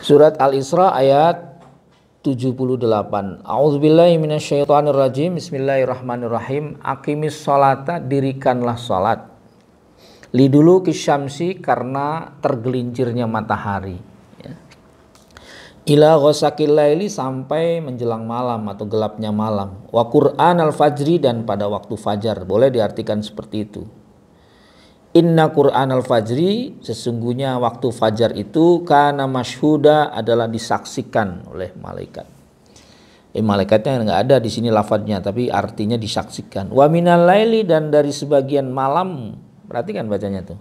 Surat Al-Isra ayat 78. A'udzubillahi minasyaitonirrajim. Bismillahirrahmanirrahim. Aqimis sholata, dirikanlah salat. Liduluki syamsi, karena tergelincirnya matahari. Ya. Ila ghasaqil laili, sampai menjelang malam atau gelapnya malam. Wa Qur'an al-fajri, dan pada waktu fajar. Boleh diartikan seperti itu. Inna Qur'an al-fajri, sesungguhnya waktu fajar itu kana masyhuda, adalah disaksikan oleh malaikat. Malaikatnya nggak ada di sini lafadznya, tapi artinya disaksikan. Wa minal laili, dan dari sebagian malam, perhatikan bacanya tuh.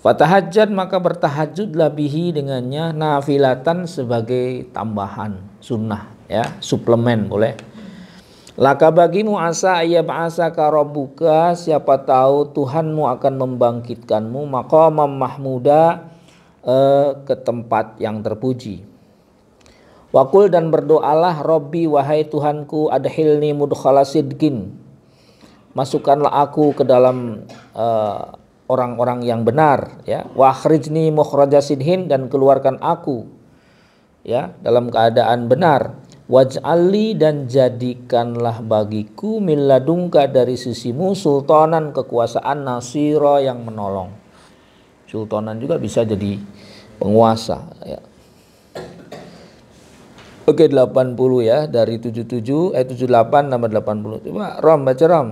Fatahajjad, maka bertahajudlah bihi, dengannya, nafilatan, sebagai tambahan sunnah, ya, suplemen boleh. Laka bagimu asa ayyab'asaka rabbuka, siapa tahu Tuhanmu akan membangkitkanmu maqamam mahmuda, ke tempat yang terpuji. Wakul, dan berdoalah, Robbi, wahai Tuhanku, adkhilni mudkhala sidqin, masukkanlah aku ke dalam orang-orang yang benar, ya. Wa akhrijni mukhraja sidhin, dan keluarkan aku, ya, dalam keadaan benar. Waj'alli, dan jadikanlah bagiku min ladunka, dari sisimu, sultanan, kekuasaan, nasira, yang menolong. Sultanan juga bisa jadi penguasa, ya. Oke, 80 ya, dari 77 78 tambah 80. Coba Rom, baca Rom.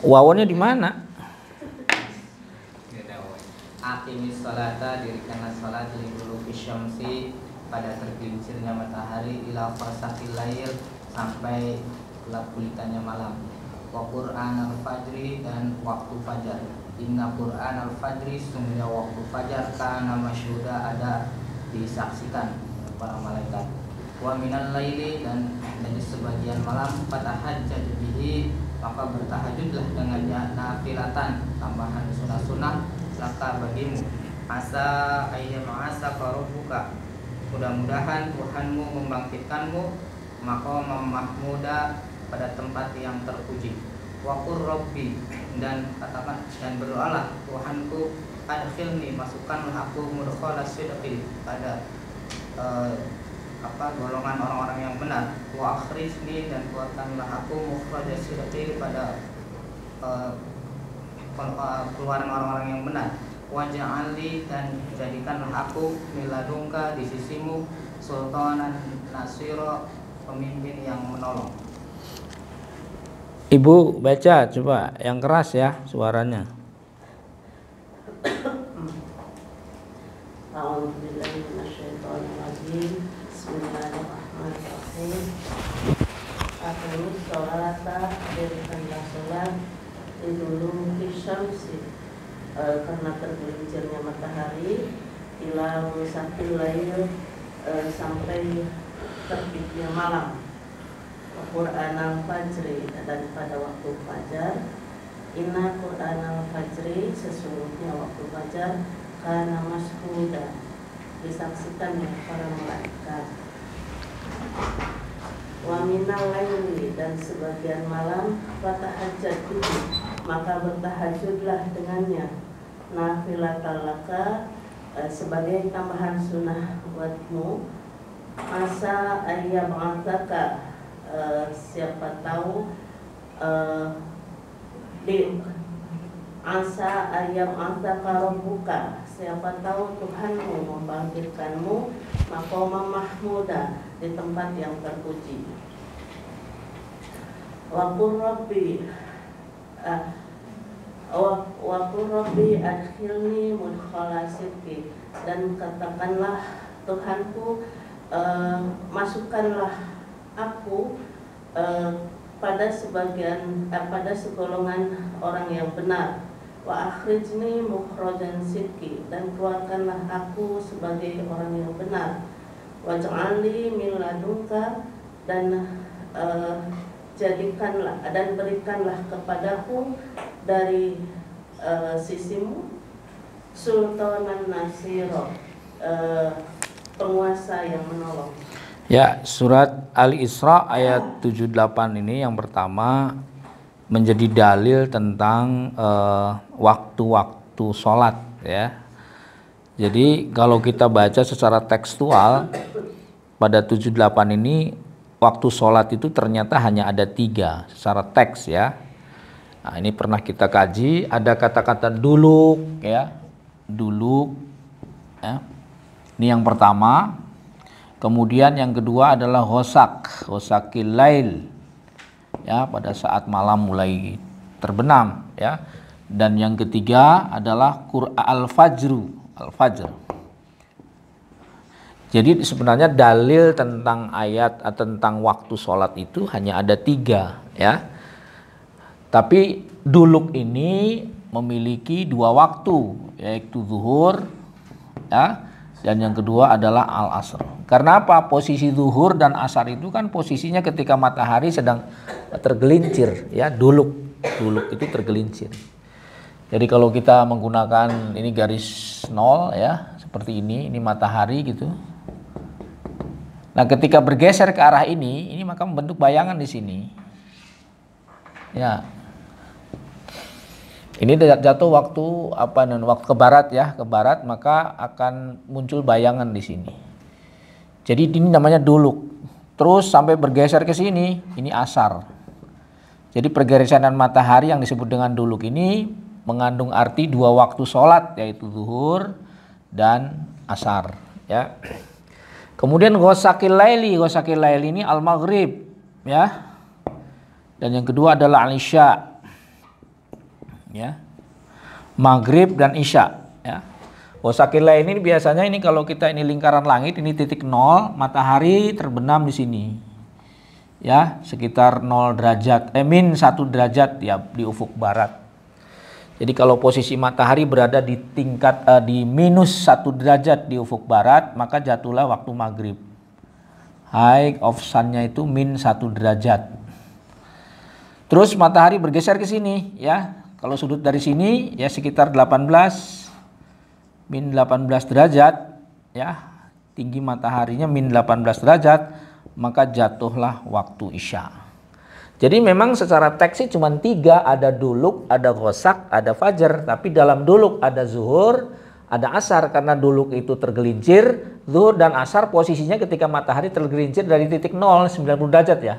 Wawannya di mana? Aqimis sholata, dirikanlah salat, liduluki syamsi, pada tergelincirnya matahari, ila ghasaqil lail, sampai gelap gulitanya malam. Wa Qur'an al-fajri, dan waktu fajar. Inna Qur'an al-fajri, sesungguhnya waktu fajar, kana masyhuda, ada disaksikan para malaikat. Wa minal laili, dan dari sebagian malam, fatahajjad bihi, maka bertahajudlah dengannya, nafilatan, tambahan sunah-sunah, laka bagimu, asa ayyab'asaka rabbuka, mudah-mudahan Tuhanmu membangkitkanmu maqamam mahmuda, pada tempat yang terpuji. Wa qur rabbi, dan katakan, dan berdoalah, Tuhanku, adkhilni, masukkanlah aku mudkhala sidqi, pada golongan orang-orang yang benar. Wa akhrijni, dan keluarkanlah aku mukhraja sidqi, pada keluaran orang-orang yang benar. Waj'alni, dan jadikanlah aku miladungka, di sisimu, sultanan nasira, pemimpin yang menolong. Ibu baca coba yang keras ya suaranya. A'udzubillahi minasyaitonirrajim. Bismillahirrahmanirrahim. Aqimis sholata, dirikanlah salat, liduluki syamsi, karena tergelincirnya matahari, ila ghasaqil lail, sampai terbitnya malam. Qur'an al-fajri, dan pada waktu fajar. Inna Qur'an al-fajri, sesungguhnya waktu fajar, kana masyhuda, disaksikan oleh para malaikat. Wa minal laili, dan sebagian malam, fatahajjad bihi, maka bertahajudlah dengannya, nafilatan laka, sebagai tambahan sunnah buatmu. Asa ayyab'atsaka, siapa tahu asa ayyab'atsaka rabbuka, siapa tahu Tuhanmu membangkitkanmu maqamam mahmuda, di tempat yang terpuji. Wa qur rabbi adkhilni mudkhala sidqi, dan katakanlah, Tuhanku, masukkanlah aku pada segolongan orang yang benar. Wa akhrijni mukhrajan sidqi, dan keluarkanlah aku sebagai orang yang benar. Waj'alni min ladunka, dan jadikanlah dan berikanlah kepadaku dari sisimu, sultanan nasira, penguasa yang menolong. Ya, surat Al-Isra ayat 78 ini yang pertama menjadi dalil tentang waktu-waktu sholat ya. Jadi kalau kita baca secara tekstual pada 78 ini waktu sholat itu ternyata hanya ada 3 secara teks ya. Nah, ini pernah kita kaji, ada kata-kata duluk ya, duluk ya. Ini yang pertama. Kemudian yang kedua adalah ghosakil lail ya, pada saat malam mulai terbenam ya. Dan yang ketiga adalah al-fajr. Jadi sebenarnya dalil tentang ayat tentang waktu sholat itu hanya ada 3 ya. Tapi duluk ini memiliki 2 waktu, yaitu zuhur ya, dan yang kedua adalah al-asr. Karena apa? Posisi zuhur dan asar itu kan posisinya ketika matahari sedang tergelincir ya, duluk itu tergelincir. Jadi kalau kita menggunakan ini garis 0 ya, seperti ini matahari gitu. Nah, ketika bergeser ke arah ini maka membentuk bayangan di sini. Ya. Ini jatuh waktu waktu ke barat ya, ke barat, maka akan muncul bayangan di sini. Jadi ini namanya duluk. Terus sampai bergeser ke sini, ini asar. Jadi pergeseran matahari yang disebut dengan duluk ini mengandung arti 2 waktu sholat, yaitu zuhur dan asar ya. Kemudian ghosakil laili ini al-maghrib ya. Dan yang kedua adalah al-isya ya. Maghrib dan isya ya. Ghosakil laili ini biasanya ini kalau kita ini lingkaran langit, ini titik 0, matahari terbenam di sini ya, sekitar 0 derajat min 1 derajat ya di ufuk barat. Jadi kalau posisi matahari berada di tingkat di minus 1 derajat di ufuk barat, maka jatuhlah waktu maghrib. High of sun-nya itu min 1 derajat. Terus matahari bergeser ke sini ya. Kalau sudut dari sini ya sekitar 18 min 18 derajat ya. Tinggi mataharinya min 18 derajat, maka jatuhlah waktu isya. Jadi memang secara teks sih cuma 3, ada duluk, ada ghosak, ada fajar. Tapi dalam duluk ada zuhur, ada asar. Karena duluk itu tergelincir, zuhur dan asar posisinya ketika matahari tergelincir dari titik 0, 90 derajat ya.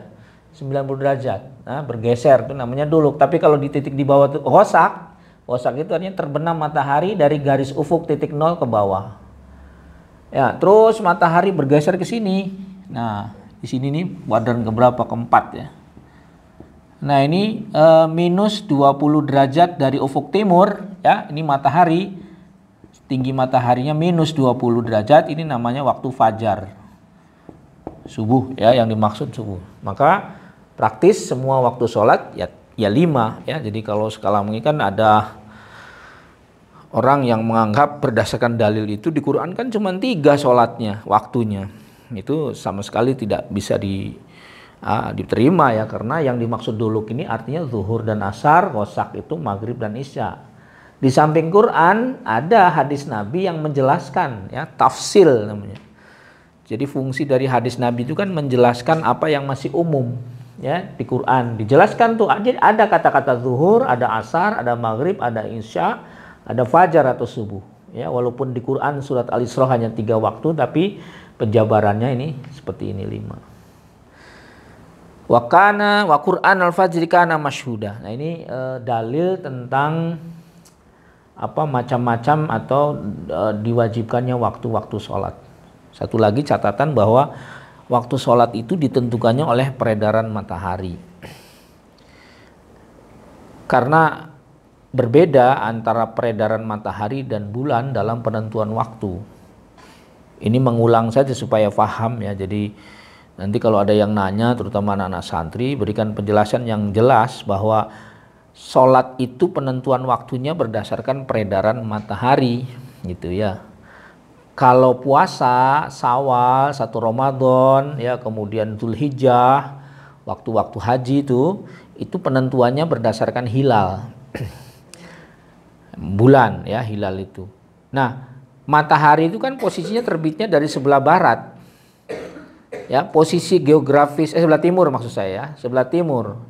90 derajat. Nah, bergeser itu namanya duluk. Tapi kalau di titik di bawah itu ghosak itu artinya terbenam matahari dari garis ufuk titik 0 ke bawah. Ya, terus matahari bergeser ke sini. Nah, di sini nih kuadran keberapa? Keempat ya. Nah, ini minus 20 derajat dari ufuk timur ya, ini matahari, tinggi mataharinya minus 20 derajat, ini namanya waktu fajar, subuh ya, yang dimaksud subuh. Maka praktis semua waktu sholat ya 5 ya. Jadi kalau skala ini kan ada orang yang menganggap berdasarkan dalil itu di Quran kan cuma 3 sholatnya waktunya, itu sama sekali tidak bisa diterima ya, karena yang dimaksud duluk ini artinya zuhur dan asar, ghosak itu maghrib dan isya. Di samping Quran ada hadis Nabi yang menjelaskan ya, tafsil namanya. Jadi fungsi dari hadis Nabi itu kan menjelaskan apa yang masih umum ya di Quran. Dijelaskan tuh ada kata-kata zuhur, ada asar, ada maghrib, ada isya, ada fajar atau subuh ya. Walaupun di Quran surat Al-Isra hanya 3 waktu, tapi penjabarannya ini seperti ini 5. Wa Qur'an al-fajri kana masyhuda. Nah, ini dalil tentang macam-macam atau diwajibkannya waktu-waktu sholat. Satu lagi catatan bahwa waktu sholat itu ditentukannya oleh peredaran matahari. Karena berbeda antara peredaran matahari dan bulan dalam penentuan waktu. Ini mengulang saja supaya paham ya. Jadi nanti kalau ada yang nanya, terutama anak-anak santri, berikan penjelasan yang jelas bahwa sholat itu penentuan waktunya berdasarkan peredaran matahari gitu ya. Kalau puasa, Syawal, 1 Ramadan ya, kemudian Dzulhijjah, waktu-waktu haji itu penentuannya berdasarkan hilal. Bulan ya, hilal itu. Nah, matahari itu kan posisinya terbitnya dari sebelah barat. Ya, posisi geografis sebelah timur maksud saya, sebelah timur.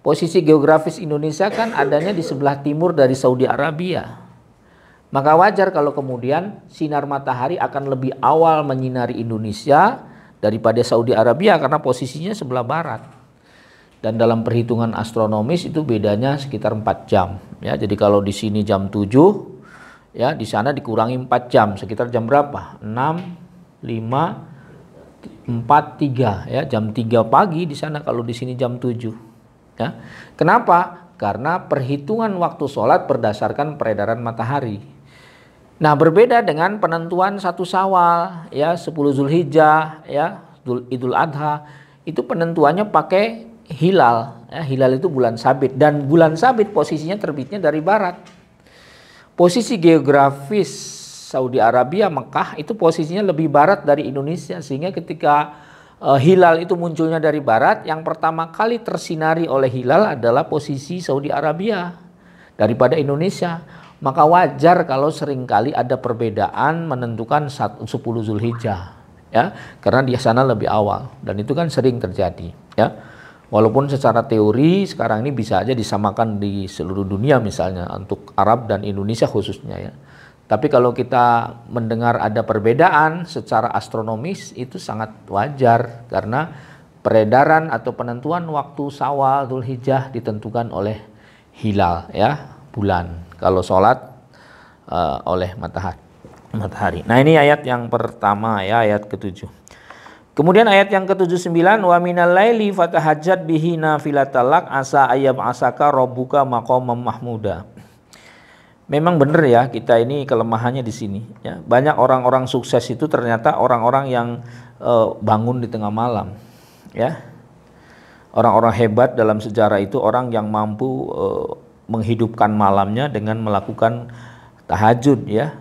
Posisi geografis Indonesia kan adanya di sebelah timur dari Saudi Arabia. Maka wajar kalau kemudian sinar matahari akan lebih awal menyinari Indonesia daripada Saudi Arabia karena posisinya sebelah barat. Dan dalam perhitungan astronomis itu bedanya sekitar 4 jam. Ya, jadi kalau di sini jam 7, ya di sana dikurangi 4 jam, sekitar jam berapa? 6, 5, 4, 3. Ya, jam 3 pagi di sana kalau di sini jam 7. Ya. Kenapa? Karena perhitungan waktu sholat berdasarkan peredaran matahari. Nah, berbeda dengan penentuan 1 Syawal, ya 10 Zulhijjah, ya Idul Adha, itu penentuannya pakai hilal. Ya, hilal itu bulan sabit, dan bulan sabit posisinya terbitnya dari barat. Posisi geografis Saudi Arabia, Mekah itu posisinya lebih barat dari Indonesia, sehingga ketika hilal itu munculnya dari barat, yang pertama kali tersinari oleh hilal adalah posisi Saudi Arabia daripada Indonesia. Maka wajar kalau seringkali ada perbedaan menentukan 10 Zulhijjah, ya, karena di sana lebih awal, dan itu kan sering terjadi, ya. Walaupun secara teori sekarang ini bisa aja disamakan di seluruh dunia, misalnya untuk Arab dan Indonesia khususnya, ya. Tapi kalau kita mendengar ada perbedaan secara astronomis itu sangat wajar, karena peredaran atau penentuan waktu Syawal, Dzulhijjah ditentukan oleh hilal, ya, bulan. Kalau sholat oleh matahari. Nah, ini ayat yang pertama, ya, ayat ke-7. Kemudian ayat yang ke-79, wa minal laili fatahajjat bihi nafilatalak asa ayyab asaka rabbuka maqamam mahmuda. Memang benar, ya, kita ini kelemahannya di sini, ya. Banyak orang-orang sukses itu ternyata orang-orang yang bangun di tengah malam, ya. Orang-orang hebat dalam sejarah itu orang yang mampu menghidupkan malamnya dengan melakukan tahajud, ya,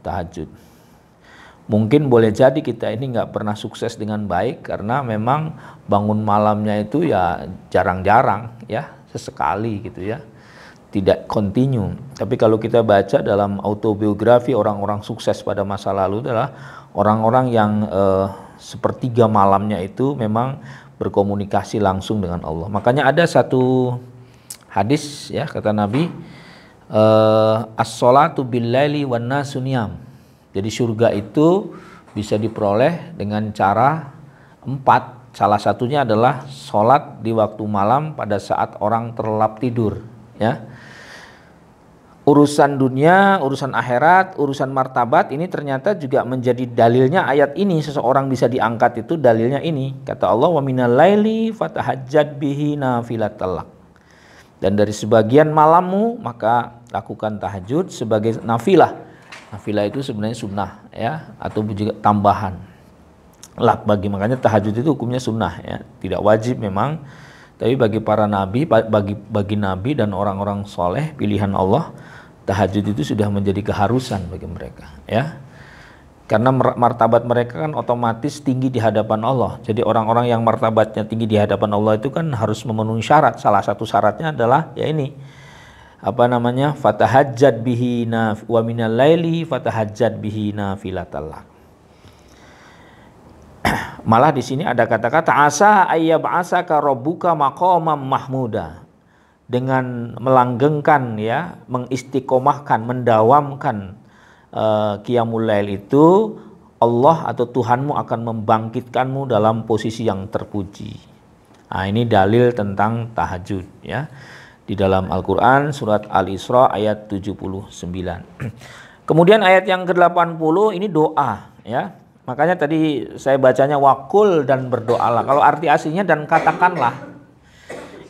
tahajud. Mungkin boleh jadi kita ini nggak pernah sukses dengan baik karena memang bangun malamnya itu ya jarang-jarang, ya, sesekali gitu, ya, tidak kontinu. Tapi kalau kita baca dalam autobiografi orang-orang sukses pada masa lalu adalah orang-orang yang sepertiga malamnya itu memang berkomunikasi langsung dengan Allah. Makanya ada satu hadis, ya, kata Nabi, as-sholatu bil-laili wan nasu niyam. Jadi surga itu bisa diperoleh dengan cara 4. Salah satunya adalah sholat di waktu malam pada saat orang terlelap tidur, ya. Urusan dunia, urusan akhirat, urusan martabat ini ternyata juga menjadi dalilnya ayat ini. Seseorang bisa diangkat itu dalilnya ini. Kata Allah, wa minal laili fatahajjat bihi nafilatalak. Dan dari sebagian malammu maka lakukan tahajud sebagai nafilah. Nafilah itu sebenarnya sunnah, ya, atau juga tambahan. Makanya tahajud itu hukumnya sunnah, ya, tidak wajib memang. Tapi bagi para nabi, bagi nabi dan orang-orang soleh pilihan Allah, tahajud itu sudah menjadi keharusan bagi mereka, ya. Karena martabat mereka kan otomatis tinggi di hadapan Allah. Jadi orang-orang yang martabatnya tinggi di hadapan Allah itu kan harus memenuhi syarat. Salah satu syaratnya adalah ya ini, fatahajjat bihi wa minal laili fatahajjat bihi nafilatalak. Malah di sini ada kata-kata asa ayyab'asaka rabbuka maqamam mahmuda. Dengan melanggengkan, ya, mengistiqomahkan, mendawamkan qiyamul lail itu, Allah atau Tuhanmu akan membangkitkanmu dalam posisi yang terpuji. Nah, ini dalil tentang tahajud, ya. Di dalam Al-Quran surat Al-Isra ayat 79. Kemudian ayat yang ke-80 ini doa, ya. Makanya tadi saya bacanya wakul dan berdoalah. Kalau arti aslinya dan katakanlah,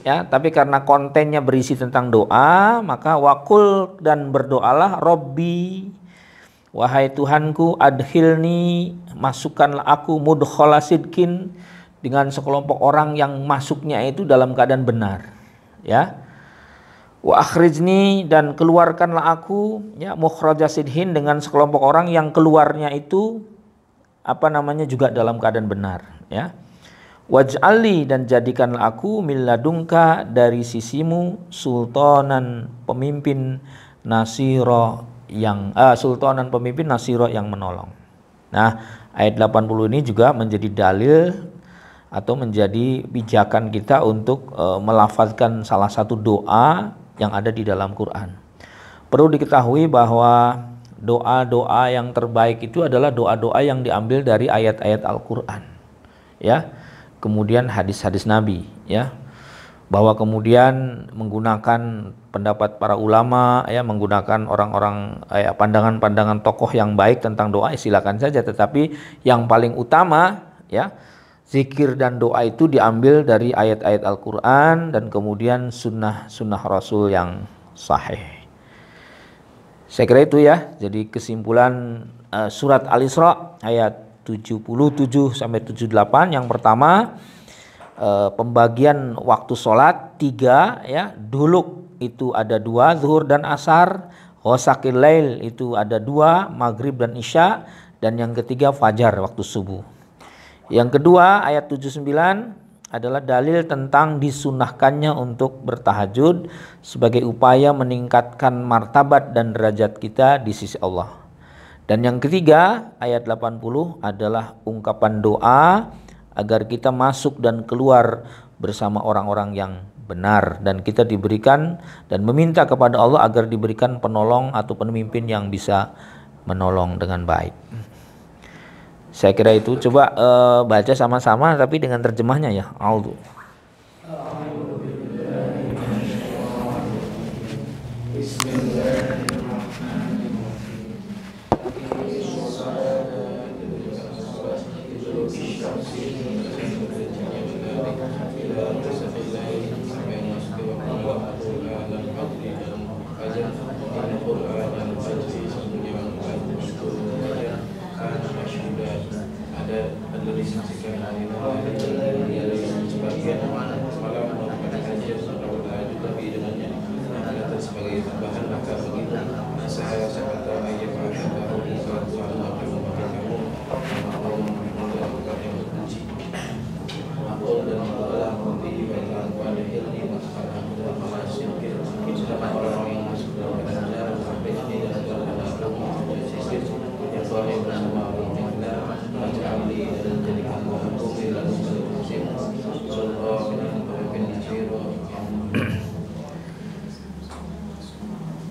ya, tapi karena kontennya berisi tentang doa, maka wakul dan berdoalah, Robbi, wahai Tuhanku, adkhilni, masukkanlah aku, mudkhala sidkin, dengan sekelompok orang yang masuknya itu dalam keadaan benar, ya. Wa akhrijni, dan keluarkanlah aku, ya, mukhraja sidhin, dengan sekelompok orang yang keluarnya itu juga dalam keadaan benar, ya. Waj'alli, dan jadikanlah aku, min ladunka, dari sisimu, sultanan pemimpin nasira yang nasira yang menolong. Nah, ayat 80 ini juga menjadi dalil atau menjadi pijakan kita untuk melafazkan salah satu doa yang ada di dalam Quran. Perlu diketahui bahwa doa-doa yang terbaik itu adalah doa-doa yang diambil dari ayat-ayat Al-Quran, ya, kemudian hadis-hadis Nabi, ya, bahwa kemudian menggunakan pendapat para ulama, ya, menggunakan orang-orang, pandangan-pandangan tokoh yang baik tentang doa, silakan saja, tetapi yang paling utama, ya, zikir dan doa itu diambil dari ayat-ayat Al-Quran dan kemudian sunnah Rasul yang sahih. Saya kira itu, ya. Jadi kesimpulan surat Al-Isra ayat 77 sampai 78, yang pertama, pembagian waktu sholat 3, ya. Duluk itu ada 2, zuhur dan asar. Ghosaqil lail itu ada 2, maghrib dan isya. Dan yang ketiga fajar, waktu subuh. Yang kedua, ayat 79 adalah dalil tentang disunahkannya untuk bertahajud sebagai upaya meningkatkan martabat dan derajat kita di sisi Allah. Dan yang ketiga, ayat 80 adalah ungkapan doa agar kita masuk dan keluar bersama orang-orang yang benar, dan kita diberikan dan meminta kepada Allah agar diberikan penolong atau pemimpin yang bisa menolong dengan baik. Saya kira itu. Coba baca sama-sama tapi dengan terjemahnya, ya. A'udzu.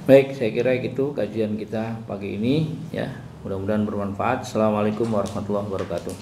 Baik, saya kira itu kajian kita pagi ini, ya. Mudah-mudahan bermanfaat. Assalamualaikum warahmatullahi wabarakatuh.